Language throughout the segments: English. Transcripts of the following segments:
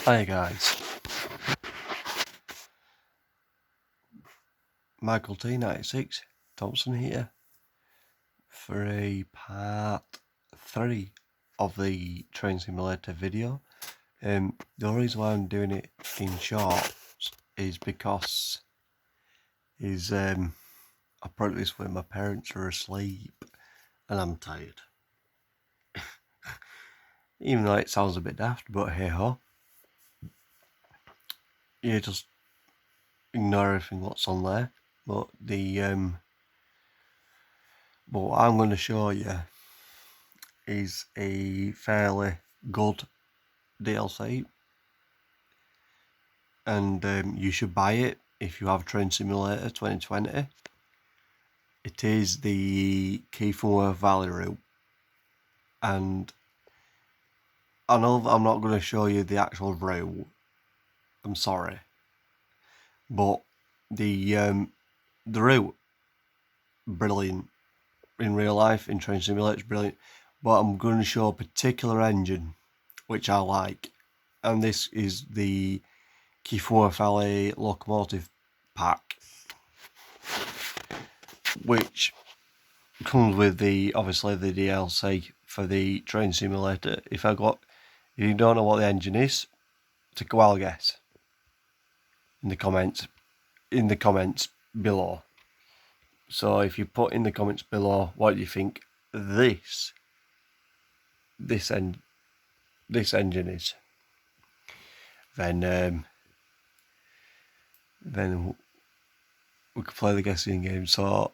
Hi guys, Michael T96 Thompson here for a part 3 of the train simulator video. The only reason why I'm doing it in shorts is because I put it this way, my parents are asleep and I'm tired. Even though it sounds a bit daft, but hey ho. You just ignore everything what's on there. But what I'm going to show you is a fairly good DLC, and you should buy it if you have Train Simulator 2020. It is the kwvr Valley route, and I know that I'm not going to show you the actual route, I'm sorry, but the route, brilliant. In real life, in Train Simulator, it's brilliant, but I'm going to show a particular engine which I like, and this is the kwvr Valley locomotive pack, which comes with obviously the DLC for the train simulator. If you don't know what the engine is, take a wild guess in the comments below. So if you put in the comments below what you think this engine is, then we could play the guessing game. So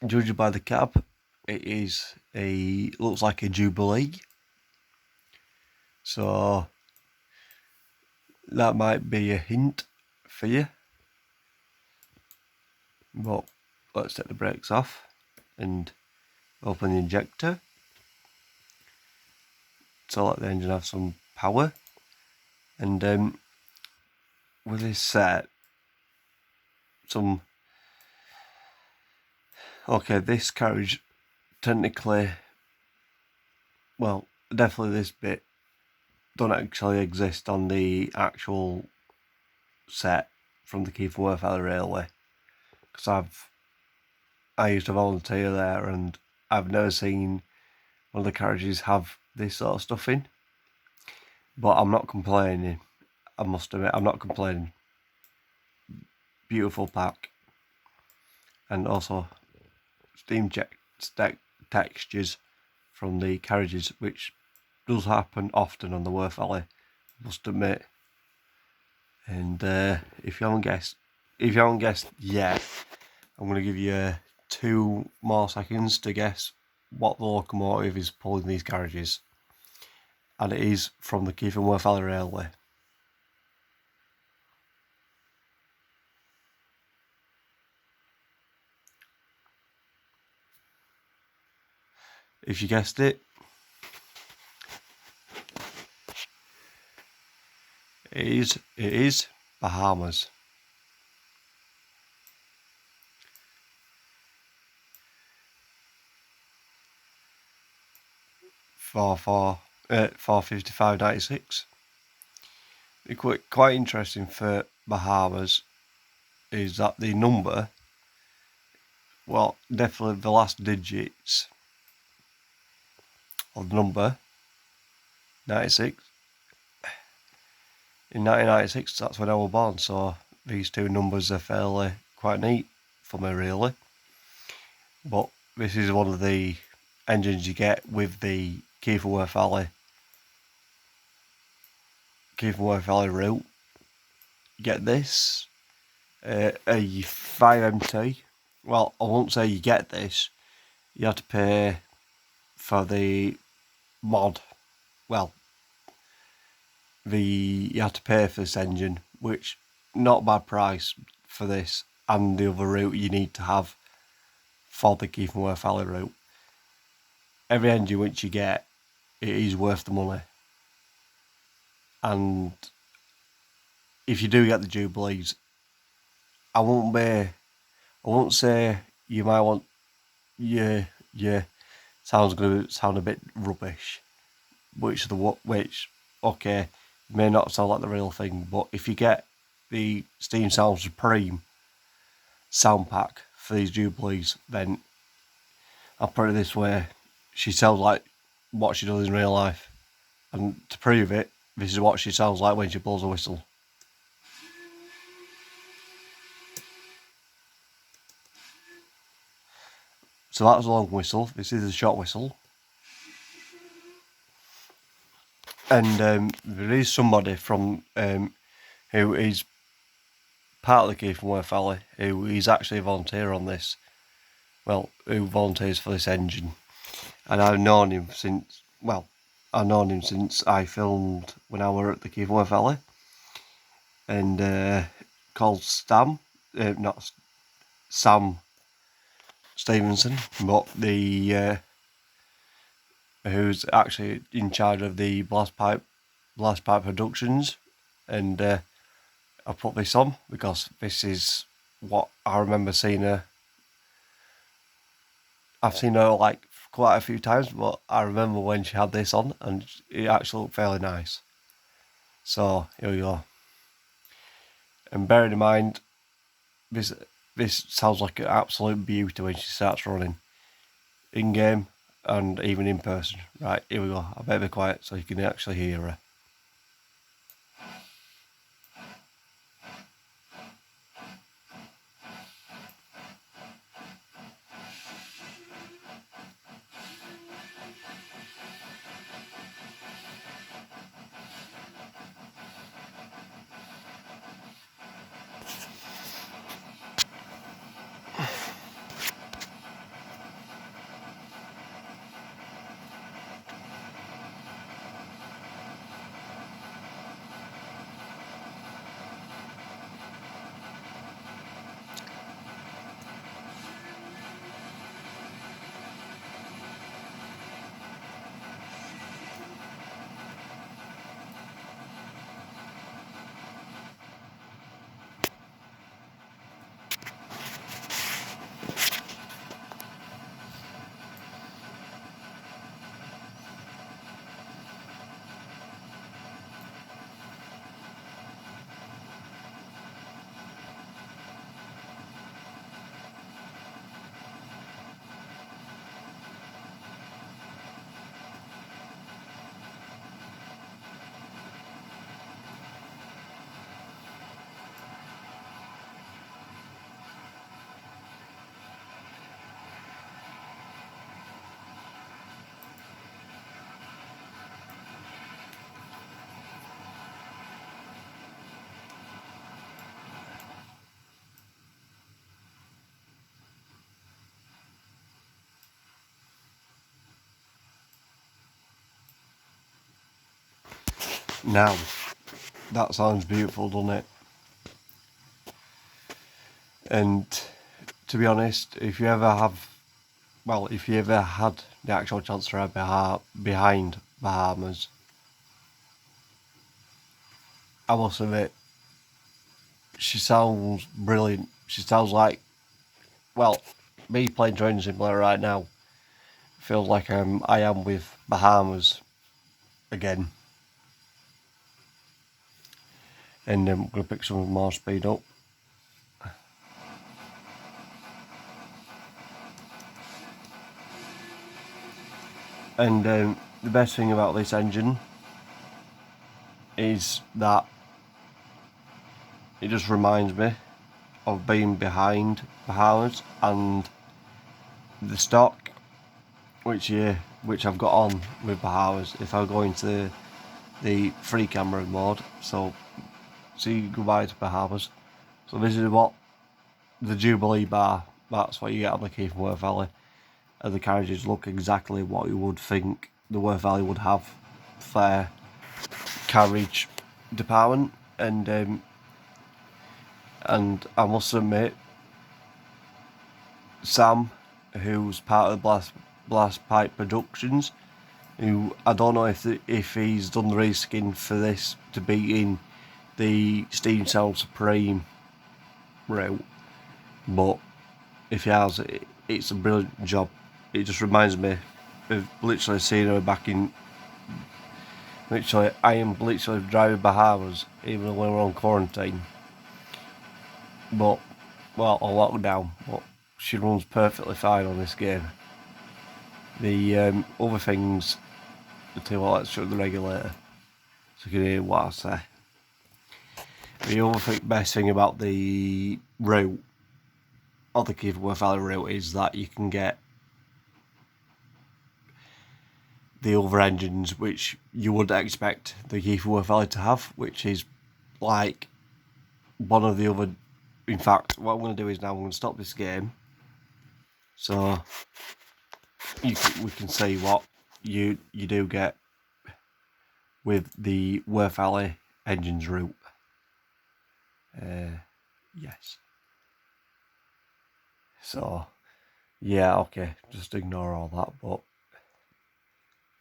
judging by the cab, it looks like a Jubilee. So that might be a hint for you. But let's take the brakes off and open the injector to let the engine have some power. And with this set, this carriage technically, well, definitely this bit don't actually exist on the actual set from the kwvr Valley Railway, because I used to volunteer there and I've never seen one of the carriages have this sort of stuff in. But I'm not complaining, I must admit, I'm not complaining. Beautiful pack, and also steam jet textures from the carriages, which does happen often on the Wharf Valley, I must admit. And if you haven't guessed yet, I'm going to give you 2 more seconds to guess what the locomotive is pulling these carriages, and it is from the kwvr Valley Railway. If you guessed it, it is Bahamas. For 55.96. Quite interesting for Bahamas is that the number, well, definitely the last digits of the number 96. In 1996, that's when I was born, so these 2 numbers are quite neat for me, really. But this is one of the engines you get with the kwvr Valley route. You get this, a 5MT. Well, I won't say you get this. You have to pay for the mod. Well, you have to pay for this engine, which not a bad price for this and the other route you need to have for the kwvr Valley route. Every engine which you get, it is worth the money. And if you do get the Jubilees, I won't say you might want yeah sounds going to sound a bit rubbish, which okay, may not sound like the real thing, but if you get the Steam Sound Supreme sound pack for these Jubilees, then I'll put it this way, she sounds like what she does in real life. And to prove it, this is what she sounds like when she blows a whistle. So that's a long whistle. This is a short whistle. And there is somebody from who is part of the Keith and Worth Valley who is actually a volunteer on this. Well, who volunteers for this engine. And I've known him since, I filmed when I were at the Keith and Worth Valley. And called Sam Stevenson, but the who's actually in charge of the blast pipe productions, and I put this on because this is what I remember seeing her. I've seen her like quite a few times, but I remember when she had this on, and it actually looked fairly nice. So here we go. And bearing in mind, this sounds like an absolute beauty when she starts running in game and even in person. Right, here we go. I better be quiet so you can actually hear her. Now, that sounds beautiful, doesn't it? And to be honest, if you ever had the actual chance to ride behind Bahamas, I must admit, she sounds brilliant. She sounds like, me playing Train Simulator right now feels like I am with Bahamas again. And I'm going to pick some more speed up. And the best thing about this engine is that it just reminds me of being behind Bahamas and the stock which I've got on with Bahamas. If I go into the free camera mode, so see goodbye to Bahamas. So this is what the Jubilee bar, that's what you get on the Keith and Worth Valley. And the carriages look exactly what you would think the Worth Valley would have for their carriage department. And I must admit, Sam, who's part of the Blast Pipe Productions, who I don't know if he's done the reskin for this to be in the Steam Sound Supreme route, but if he has, it's a brilliant job. It just reminds me of literally seeing her back in Literally, I am literally driving Bahamas, even when we're on quarantine. But, well, on lockdown, but she runs perfectly fine on this game. The other things, I'll tell you what, let's shut the regulator so you can hear what I say. The other best thing about the route, or the Keith-Worth Valley route, is that you can get the other engines which you would expect the Keith-Worth Valley to have, which is like one of the other. In fact, what I'm going to do is now I'm going to stop this game so we can see what you do get with the Worth Valley engines route. Yes. So, yeah, okay, just ignore all that, but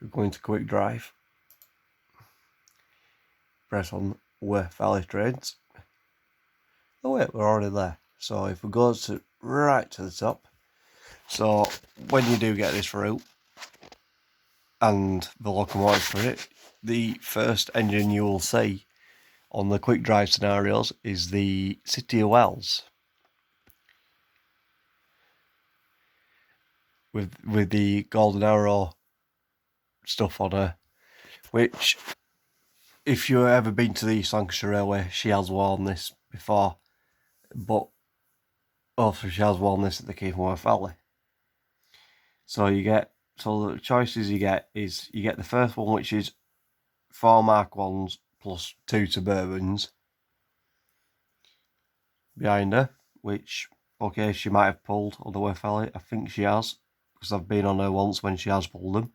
we're going to quick drive. Press on Worth Valley trains. Oh wait, we're already there. So if we go to right to the top, so when you do get this route and the locomotive for it, the first engine you will see on the quick drive scenarios is the City of Wells with the golden arrow stuff on her, which if you've ever been to the East Lancashire Railway, she has worn this before, but also she has worn this at the Keith-Worth Valley. So the choices you get is you get the first one, which is 4 Mark 1s plus 2 Suburbans behind her, which, okay, she might have pulled on the Worth Valley. I think she has, because I've been on her once when she has pulled them.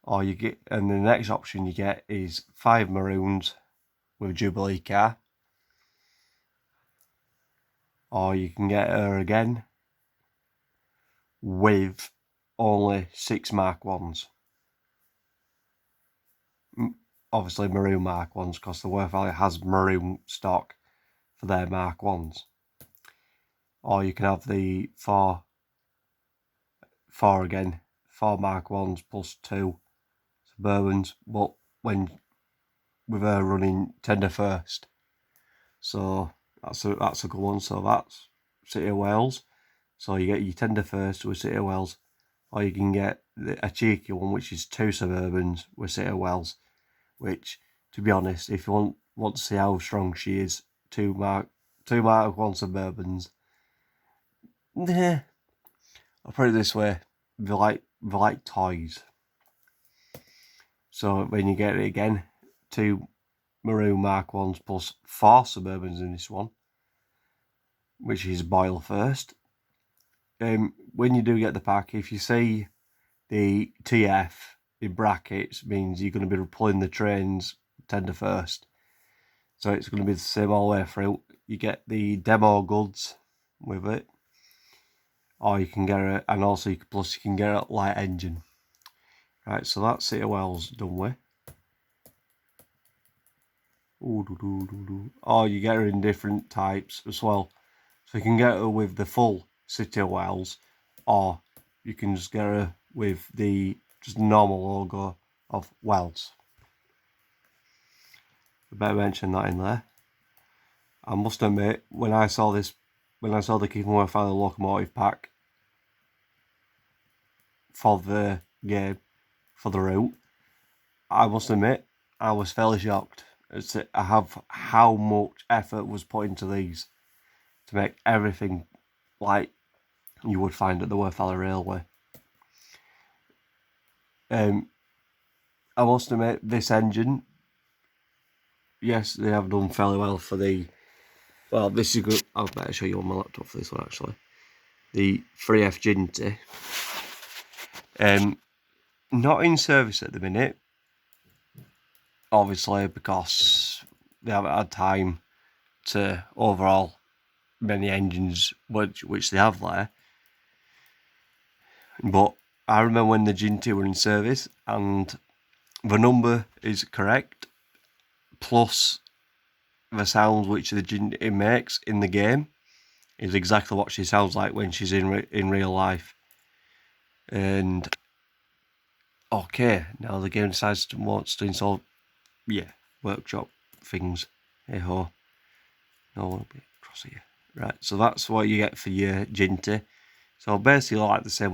And the next option you get is 5 Maroons with a Jubilee car. Or you can get her again with only 6 Mark 1s. Obviously Maroon Mark 1s, because the Worth Valley has Maroon stock for their Mark 1s. Or you can have the 4 again, 4 Mark 1s plus 2 Suburbans, but with her running tender first. So that's a good one. So that's City of Wales. So you get your tender first with City of Wales, or you can get a cheeky one, which is 2 Suburbans with City of Wales. Which, to be honest, if you want to see how strong she is, 2 Mark 1 Suburbans. Nah, I'll put it this way: they're like toys. So when you get it again, 2 Maroon Mark 1s plus 4 Suburbans in this one, which is boil first. When you do get the pack, if you see the TF in brackets, means you're going to be pulling the trains tender first. So it's going to be the same all the way through. You get the demo goods with it, or you can get it, and also you can get a light engine. Right, so that's City of Wells done with. Or you get her in different types as well. So you can get her with the full City of Wells, or you can just get her with the just normal logo of Wells. I better mention that in there. I must admit, when I saw the Keith-Worth Valley locomotive pack for the game, for the route, I must admit, I was fairly shocked as to how much effort was put into these to make everything like you would find at the Worth Valley Railway. I must admit, this engine, yes, they have done fairly well for the. Well, this is good. I'll better show you on my laptop for this one actually. The 3F Ginty. Not in service at the minute, obviously, because they haven't had time to overhaul many engines which they have there. But I remember when the Ginty were in service, and the number is correct, plus the sounds which the Ginty makes in the game is exactly what she sounds like when she's in real life. And Okay, now the game decides to wants to install, workshop things. Hey ho. No one will be across here. Right, so that's what you get for your Ginty. So basically like the same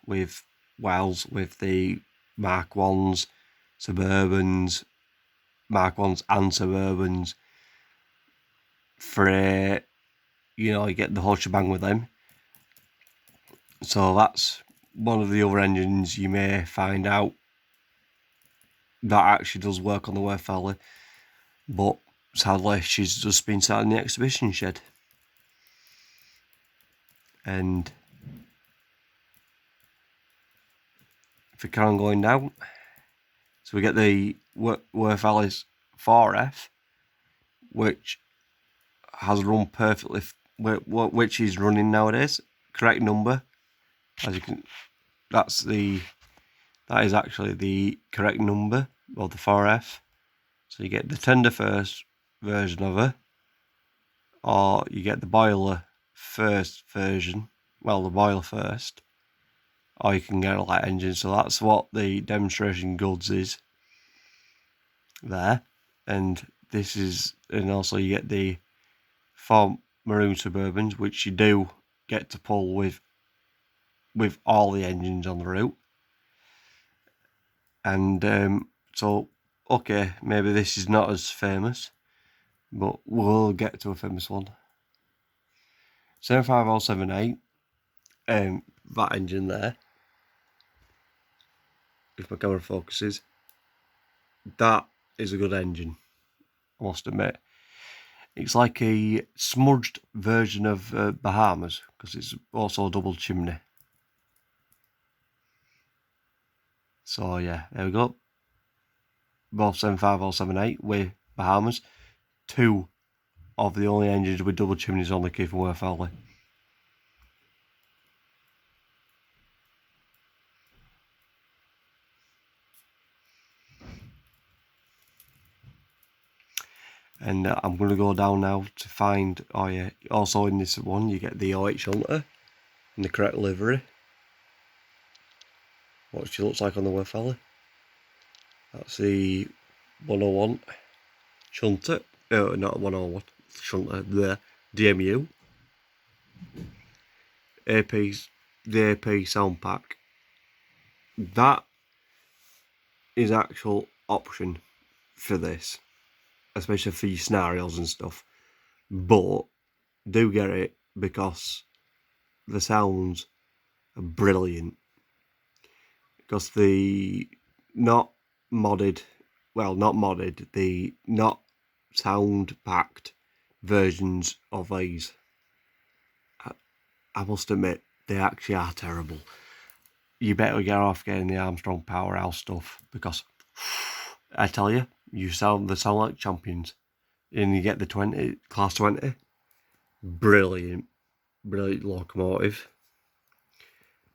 with Wells, with the Mark 1s, Suburbans, Mark 1s and Suburbans. For you get the whole shebang with them. So that's one of the other engines you may find out that actually does work on the Werfella, but sadly she's just been sat in the exhibition shed. And if we carry on going down, so we get the Werfella's 4F, which has run perfectly, which is running nowadays. Correct number, as you can, that is actually the correct number of the 4F. So you get the tender first version of her, or you get the boiler first version, the boiler first, or you can get a light engine. So that's what the demonstration goods is there. And also you get the 4 maroon Suburbans, which you do get to pull with all the engines on the route. And so, okay, maybe this is not as famous, but we'll get to a famous one. 75078, that engine there, if my camera focuses, that is a good engine, I must admit. It's like a smudged version of Bahamas, because it's also a double chimney. So yeah, there we go. Both 75078 with Bahamas. 2 of the only engines with double chimneys on the Werfella. And I'm going to go down now to find, also in this one you get the OH Hunter in the correct livery. What she looks like on the Werfella. That's the 101 Shunter, not 101 Shunter, the DMU. The AP sound pack. That is actual option for this, especially for your scenarios and stuff. But do get it, because the sounds are brilliant. Because the not modded, the not sound packed versions of these, I must admit, they actually are terrible. You better get off getting the Armstrong Powerhouse stuff, because I tell you, they sound like champions. And you get the Class 20, brilliant locomotive.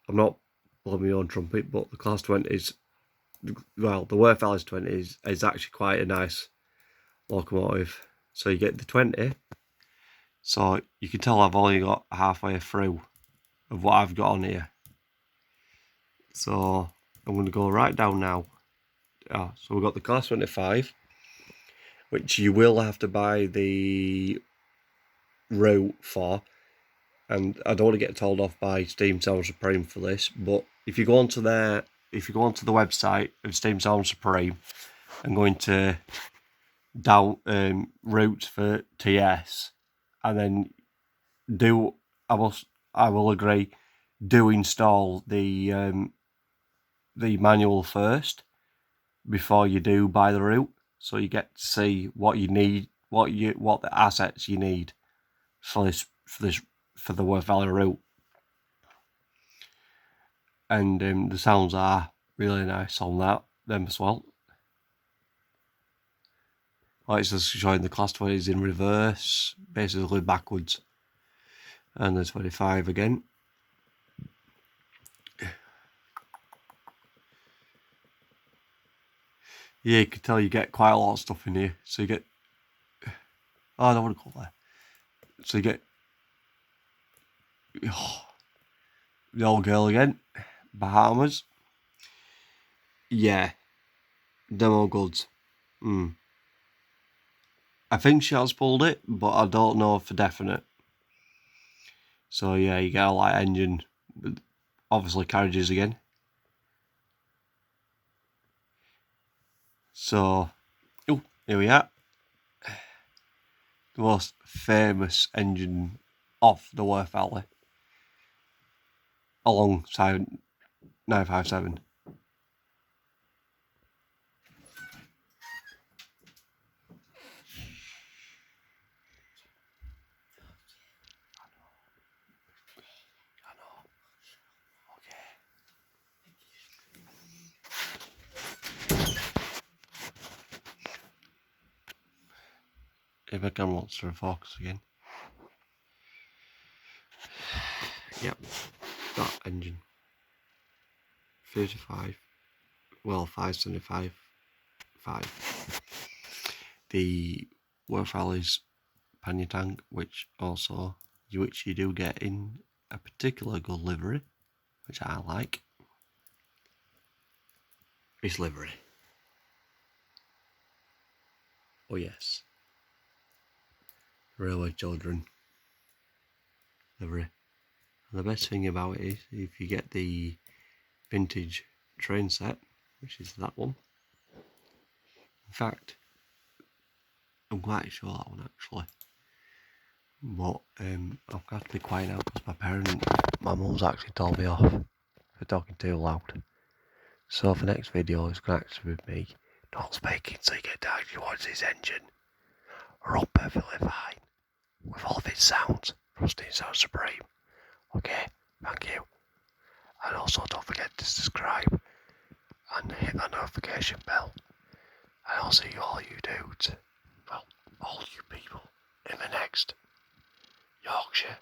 I'm not blowing my own trumpet, but the Class 20 is, the Werfella's 20 is actually quite a nice locomotive. So you get the 20. So you can tell I've only got halfway through of what I've got on here. So I'm going to go right down now. So we've got the Class 25, which you will have to buy the route for. And I don't want to get told off by Steam Sound Supreme for this, but if you go onto the website of Steam Sound Supreme and go into routes for TS, and then I will agree, do install the manual first before you do buy the route, so you get to see what you need, what the assets you need for the Werfella route. And the sounds are really nice on them as well. Like it's just showing the Class 20s in reverse, basically backwards, and the 25 again. Yeah, you can tell you get quite a lot of stuff in here. So you get, I don't want to go there. So you get the old girl again, Bahamas. Yeah, demo goods. I think she has pulled it, but I don't know for definite. So yeah, you get a light engine, obviously carriages again. So, here we are. The most famous engine of the Worth Valley, alongside 957. I know. Okay. If I can wants to focus again. Yep, that engine. 35. Well, 575. 5. The Worth Valley's pannier tank, which you do get in a particular good livery, which I like. It's livery. Oh yes. Railway Children livery. And the best thing about it is if you get the vintage train set, which is that one. In fact, I'm quite sure that one actually. But I've got to be quiet now because my mum's actually told me off for talking too loud. So for next video, it's going to actually be me not speaking so you get down towards his engine. Run perfectly fine with all of its sounds from Steam Sound Supreme. Okay, thank you. And also don't forget to subscribe and hit that notification bell. And I'll see all you dudes, well, all you people, in the next Yorkshire